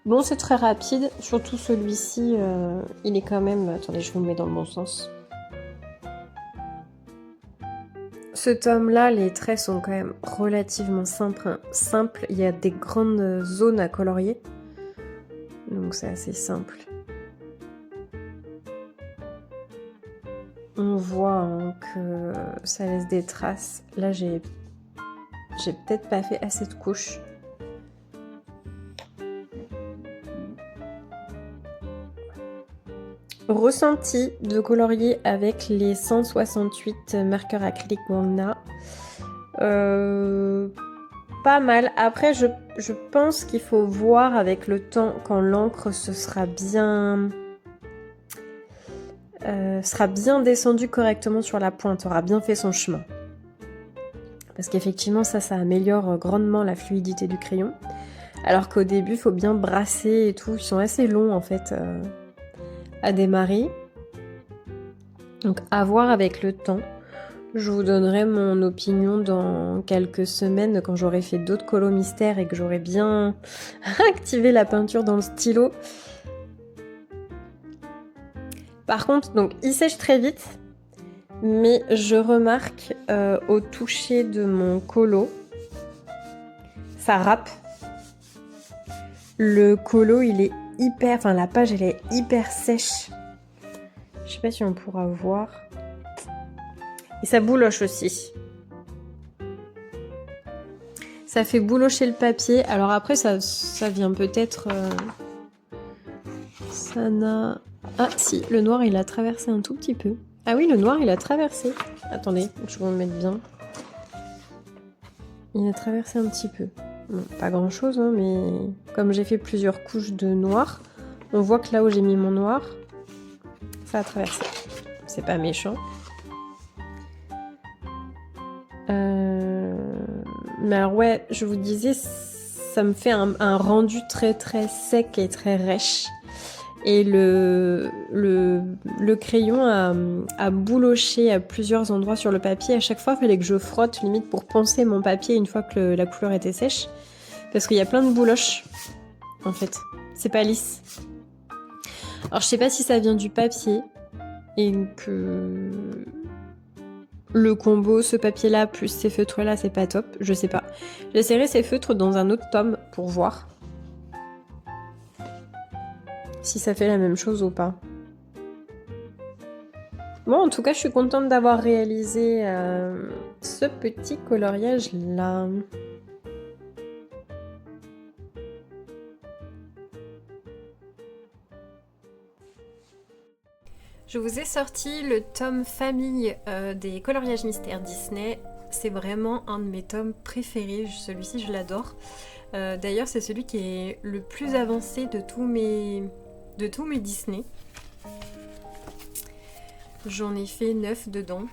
Bon, c'est très rapide, surtout celui-ci, il est quand même... Attendez, je vous le mets dans le bon sens. Ce tome-là, les traits sont quand même relativement simples. Il y a des grandes zones à colorier, donc c'est assez simple. On voit que ça laisse des traces. Là, j'ai peut-être pas fait assez de couches. Ressenti de colorier avec les 168 marqueurs acryliques qu'on a. Pas mal. Après, je pense qu'il faut voir avec le temps quand l'encre sera bien descendu correctement sur la pointe, aura bien fait son chemin. Parce qu'effectivement, ça améliore grandement la fluidité du crayon. Alors qu'au début, il faut bien brasser et tout. Ils sont assez longs en fait à démarrer. Donc à voir avec le temps. Je vous donnerai mon opinion dans quelques semaines quand j'aurai fait d'autres colos mystères et que j'aurai bien activé la peinture dans le stylo. Par contre, donc il sèche très vite, mais je remarque au toucher de mon colo, ça râpe. Le colo, il est hyper, enfin la page, elle est hyper sèche. Je sais pas si on pourra voir. Et ça bouloche aussi. Ça fait boulocher le papier. Alors après, ça vient peut-être... Ça n'a... Ah si, le noir, il a traversé un tout petit peu. Ah oui, le noir, il a traversé. Attendez, je vais vous le mettre bien. Il a traversé un petit peu. Bon, pas grand-chose, hein, mais comme j'ai fait plusieurs couches de noir, on voit que là où j'ai mis mon noir, ça a traversé. C'est pas méchant. Mais alors ouais, je vous disais, ça me fait un rendu très très sec et très rêche. Et le crayon a bouloché à plusieurs endroits sur le papier. À chaque fois, il fallait que je frotte limite pour poncer mon papier une fois que la couleur était sèche. Parce qu'il y a plein de bouloches, en fait. C'est pas lisse. Alors je sais pas si ça vient du papier et que... Le combo, ce papier-là, plus ces feutres-là, c'est pas top. Je sais pas. J'essaierai ces feutres dans un autre tome pour voir si ça fait la même chose ou pas. Bon, en tout cas, je suis contente d'avoir réalisé ce petit coloriage-là. Je vous ai sorti le tome famille des coloriages mystères Disney. C'est vraiment un de mes tomes préférés, celui-ci je l'adore. D'ailleurs c'est celui qui est le plus avancé de tous mes Disney. J'en ai fait 9 dedans.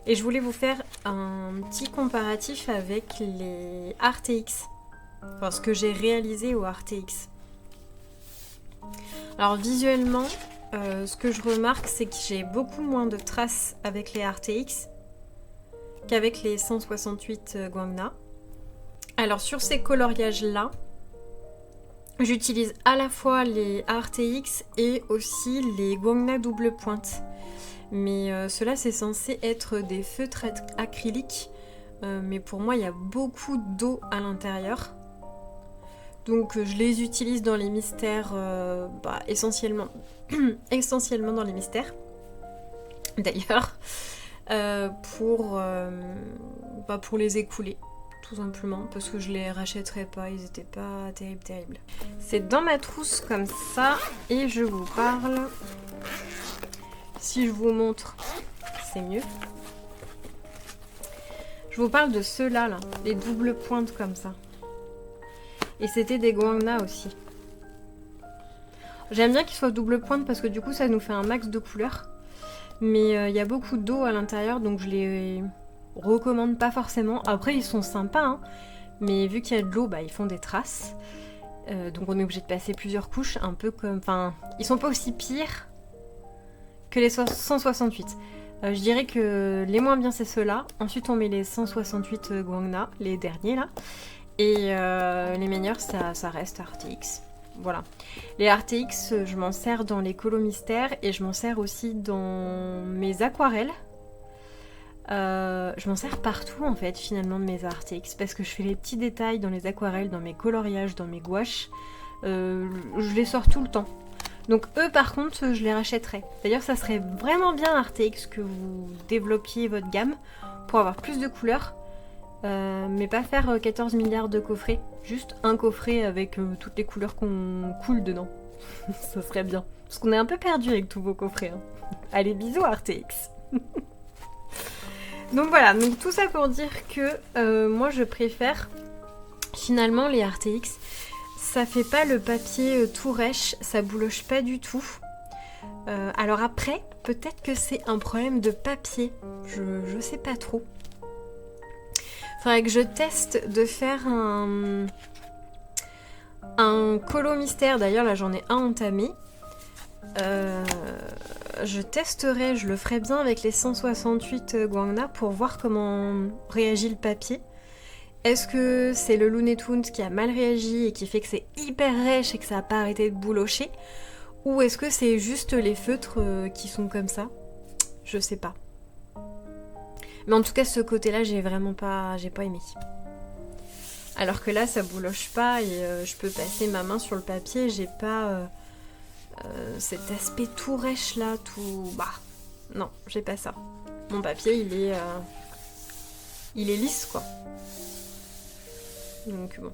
Et je voulais vous faire un petit comparatif avec les RTX. Enfin ce que j'ai réalisé au RTX. Alors visuellement, ce que je remarque, c'est que j'ai beaucoup moins de traces avec les RTX qu'avec les 168 Guangna. Alors sur ces coloriages-là, j'utilise à la fois les RTX et aussi les Guangna double pointe. Mais cela c'est censé être des feutres acryliques, mais pour moi il y a beaucoup d'eau à l'intérieur. Donc je les utilise dans les mystères, essentiellement dans les mystères. D'ailleurs, pour les écouler, tout simplement, parce que je les rachèterai pas, ils étaient pas terribles. C'est dans ma trousse comme ça, et je vous parle. Si je vous montre, c'est mieux. Je vous parle de ceux-là, là, les doubles pointes comme ça. Et c'était des Guangna aussi. J'aime bien qu'ils soient double pointe parce que du coup ça nous fait un max de couleurs. Mais il y a beaucoup d'eau à l'intérieur donc je les recommande pas forcément. Après ils sont sympas hein, mais vu qu'il y a de l'eau ils font des traces. Donc on est obligé de passer plusieurs couches un peu comme... Enfin ils sont pas aussi pires que les 168. Je dirais que les moins bien c'est ceux-là. Ensuite on met les 168 Guangna, les derniers là. Et les meilleurs, ça reste RTX. Voilà. Les RTX, je m'en sers dans les colos mystères et je m'en sers aussi dans mes aquarelles. Je m'en sers partout en fait finalement de mes RTX parce que je fais les petits détails dans les aquarelles, dans mes coloriages, dans mes gouaches. Je les sors tout le temps. Donc eux par contre, je les rachèterai. D'ailleurs, ça serait vraiment bien RTX que vous développiez votre gamme pour avoir plus de couleurs. Mais pas faire 14 milliards de coffrets, juste un coffret avec toutes les couleurs qu'on coule dedans. Ça serait bien. Parce qu'on est un peu perdu avec tous vos coffrets. Hein. Allez, bisous RTX. Donc voilà, donc tout ça pour dire que moi je préfère finalement les RTX. Ça fait pas le papier tout rêche, ça bouloche pas du tout. Alors après, peut-être que c'est un problème de papier, je sais pas trop. Faudrait que je teste de faire un colo mystère. D'ailleurs, là, j'en ai un entamé. Je testerai, je le ferai bien avec les 168 Guangna pour voir comment réagit le papier. Est-ce que c'est le Looney Tunes qui a mal réagi et qui fait que c'est hyper rêche et que ça n'a pas arrêté de boulocher? Ou est-ce que c'est juste les feutres qui sont comme ça? Je sais pas. Mais en tout cas, ce côté-là, j'ai pas aimé. Alors que là, ça bouloche pas et je peux passer ma main sur le papier, j'ai pas cet aspect tout rêche là, tout... Bah, non, j'ai pas ça. Mon papier, il est lisse, quoi. Donc bon, vous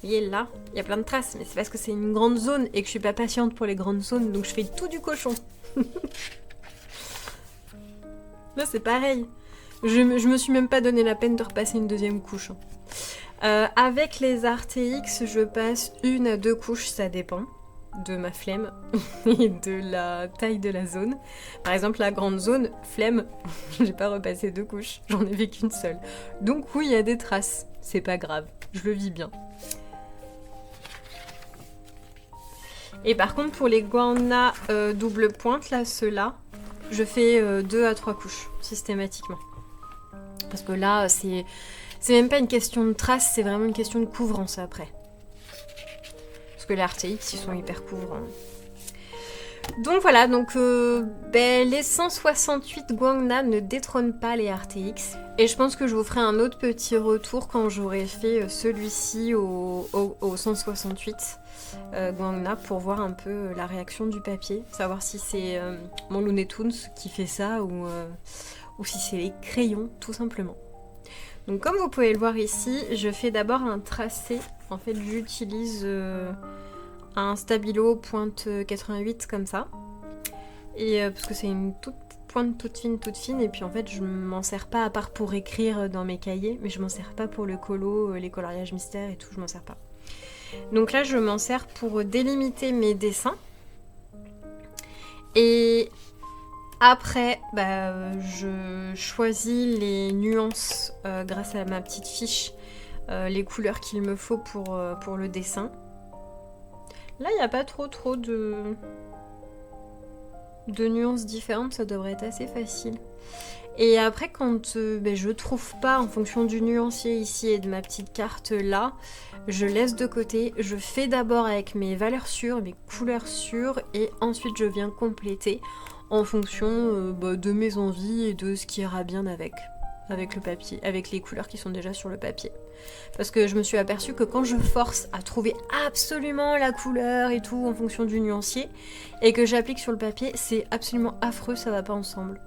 voyez là, il y a plein de traces, mais c'est parce que c'est une grande zone et que je suis pas patiente pour les grandes zones, donc je fais tout du cochon. Là, c'est pareil. Je me suis même pas donné la peine de repasser une deuxième couche. Avec les RTX, je passe 1 à 2 couches, ça dépend de ma flemme et de la taille de la zone. Par exemple, la grande zone, flemme, j'ai pas repassé 2 couches, j'en ai fait qu'une seule. Donc oui, il y a des traces, c'est pas grave, je le vis bien. Et par contre, pour les Guangna double pointe, là, ceux-là, je fais 2 à 3 couches, systématiquement. Parce que là, c'est même pas une question de traces, c'est vraiment une question de couvrance après. Parce que les RTX, ils sont hyper couvrants. Donc voilà, donc les 168 Guangna ne détrônent pas les RTX. Et je pense que je vous ferai un autre petit retour quand j'aurai fait celui-ci au 168 Guangna pour voir un peu la réaction du papier. Savoir si c'est mon Looney Tunes qui fait ça ou si c'est les crayons tout simplement. Donc comme vous pouvez le voir ici, je fais d'abord un tracé. En fait, j'utilise un stabilo pointe 88 comme ça. Et parce que c'est une pointe toute fine. Et puis en fait, je m'en sers pas à part pour écrire dans mes cahiers. Mais je m'en sers pas pour le colo, les coloriages mystères et tout, je m'en sers pas. Donc là, je m'en sers pour délimiter mes dessins. Et après, je choisis les nuances grâce à ma petite fiche, les couleurs qu'il me faut pour le dessin. Là, il n'y a pas trop de nuances différentes, ça devrait être assez facile. Et après, quand je trouve pas en fonction du nuancier ici et de ma petite carte là, je laisse de côté. Je fais d'abord avec mes valeurs sûres, mes couleurs sûres, et ensuite je viens compléter en fonction de mes envies et de ce qui ira bien avec le papier, avec les couleurs qui sont déjà sur le papier. Parce que je me suis aperçue que quand je force à trouver absolument la couleur et tout en fonction du nuancier, et que j'applique sur le papier, c'est absolument affreux, ça va pas ensemble.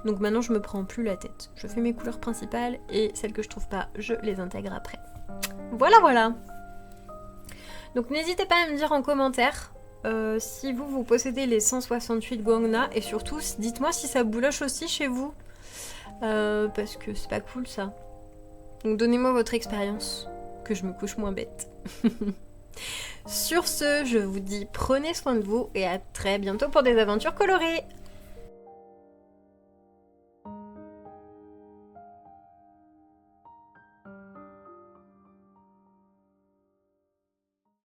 Donc maintenant je me prends plus la tête. Je fais mes couleurs principales et celles que je trouve pas, je les intègre après. Voilà. Donc n'hésitez pas à me dire en commentaire si vous possédez les 168 Guangna, et surtout dites-moi si ça bouloche aussi chez vous. Parce que c'est pas cool ça. Donc donnez-moi votre expérience, que je me couche moins bête. Sur ce, je vous dis prenez soin de vous et à très bientôt pour des aventures colorées.